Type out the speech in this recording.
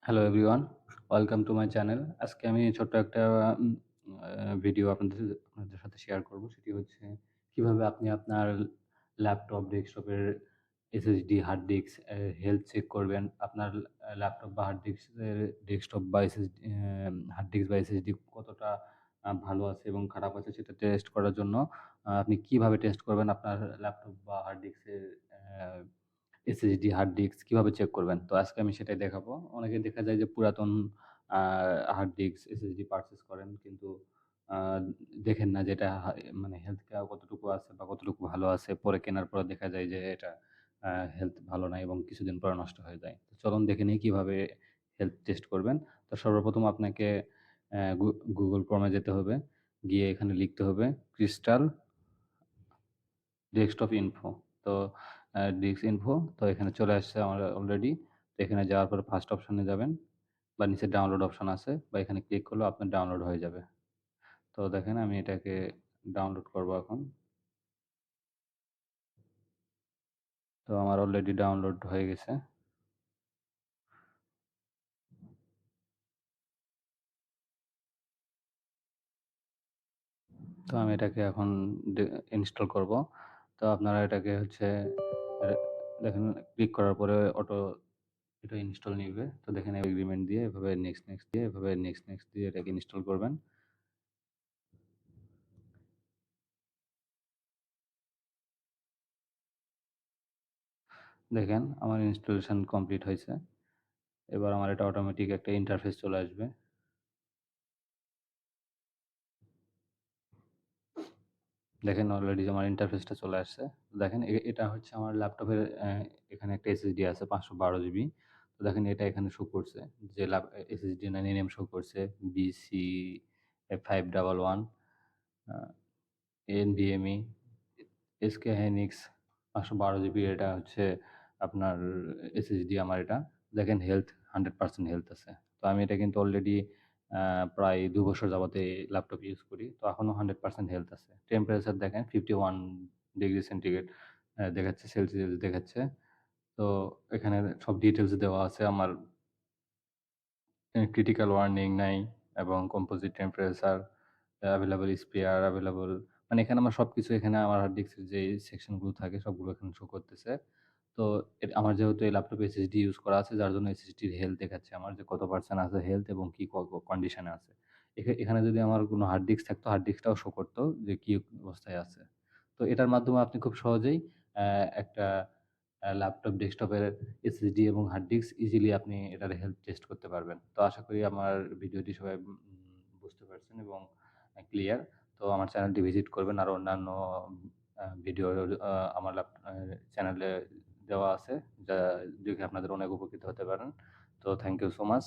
Hello everyone, welcome to my channel. আজকে আমি ছোট্ট একটা উম ভিডিও আপনাদের সাথে শেয়ার করব। সেটি হচ্ছে কিভাবে আপনি আপনার ল্যাপটপ, ডেস্কটপের SSD, hard disk health check করবেন। আপনার ল্যাপটপ বা হার্ড ডিস্কের ডেস্কটপ বা হার্ড ডিস্ক বা এসএসডি কতটা ভালো আছে এবং খারাপ আছে সেটা টেস্ট করার জন্য আপনি কিভাবে টেস্ট করবেন আপনার ল্যাপটপ বা হার্ড ডিস্কের এসএসডি, হার্ড ডিস্ক কিভাবে চেক করবেন? তো আজকে আমি সেটাই দেখাবো। অনেকে দেখা যায় যে পুরাতন আ হার্ড ডিস্ক, এসএসডি পারচেজ করেন কিন্তু আ দেখেন না যে এটা মানে হেলথ কেয়ার কতটুকু আছে বা কতটুকু ভালো আছে। পরে কেনার পরে দেখা যায় যে এটা আ হেলথ ভালো না এবং কিছুদিন পরে নষ্ট হয়ে যায়। তো চলুন দেখে নেই কিভাবে হেলথ টেস্ট করবেন। তো সর্বপ্রথম আপনাকে Google Chrome এ যেতে হবে। গিয়ে এখানে লিখতে হবে ক্রিস্টাল ডেস্কটপ ইনফো। তো ডিস্ক ইনফো তো এখানে চলে আসছে আমার অলরেডি। তো এখানে যাওয়ার পরে ফার্স্ট অপশনে যাবেন বা নিচে ডাউনলোড অপশন আছে বা এখানে ক্লিক করলেও আপনার ডাউনলোড হয়ে যাবে। তো দেখেন আমি এটাকে ডাউনলোড করব এখন। তো আমার অলরেডি ডাউনলোড হয়ে গেছে। তো আমি এটাকে এখন ইনস্টল করব। তো আপনারা এটাকে হচ্ছে এ দেখেন ক্লিক করার পরে এটা ইনস্টল নিবে। তো দেখেন এগ্রিমেন্ট দিয়ে এভাবে নেক্সট, নেক্সট দিয়ে এভাবে নেক্সট, নেক্সট দিয়ে এটাকে ইনস্টল করবেন। দেখেন আমার ইনস্টলেশন কমপ্লিট হইছে। এবার আমার এটা অটোমেটিক একটা ইন্টারফেস চলে আসবে। দেখেন অলরেডি আমার ইন্টারফেসটা চলে আসছে। দেখেন এটা হচ্ছে আমার ল্যাপটপের এখানে একটা এসএসডি আছে 512 জিবি। তো দেখেন এটা এখানে শো করছে যে এসএসডি নেম শো করছে BC511 আ NVMe SK Hynix 512 জিবি এটা হচ্ছে আপনার এসএসডি আমার এটা। দেখেন হেলথ 100% হেলথ আছে। তো আমি এটা কিন্তু অলরেডি প্রায় ২ বছর যাবত এই ল্যাপটপ ইউজ করি। তো এখনো 100% হেলথ আছে। টেম্পারেচার দেখেন 51 ডিগ্রি সেন্টিগ্রেড দেখাচ্ছে, সেলসিয়াস দেখাচ্ছে। তো এখানে সব ডিটেইলস দেওয়া আছে আমার ক্রিটিক্যাল ওয়ার্নিং নাই এবং composite temperature, available spare, available মানে এখানে আমার সবকিছু এখানে আমার হার্ড ডিস্কের যে সেকশনগুলো থাকে সবগুলো এখানে শো করতেছে। তো আমার যেহেতু এই ল্যাপটপে এসএসডি ইউজ করা আছে যার জন্য এসএসডির হেলথ দেখাচ্ছে আমার যে কত পার্সেন্ট আছে হেলথ এবং কি কন্ডিশনে আছে। এখানে যদি আমার কোনো হার্ড ডিস্ক থাকতো হার্ড ডিস্কটাও শো করত যে কি অবস্থায় আছে। তো এটার মাধ্যমে আপনি খুব সহজেই একটা ল্যাপটপ ডেস্কটপের এসএসডি এবং হার্ড ডিস্ক ইজিলি আপনি এটার হেলথ টেস্ট করতে পারবেন। তো আশা করি আমার ভিডিওটি সবাই বুঝতে পারছেন এবং ক্লিয়ার। তো আমার চ্যানেলটি ভিজিট করবেন। আরো অন্যান্য ভিডিও আমার চ্যানেলে দেওয়া আছে যা দেখে আপনাদের অনেক উপকৃত হতে পারেন। তো থ্যাংক ইউ সো মাচ।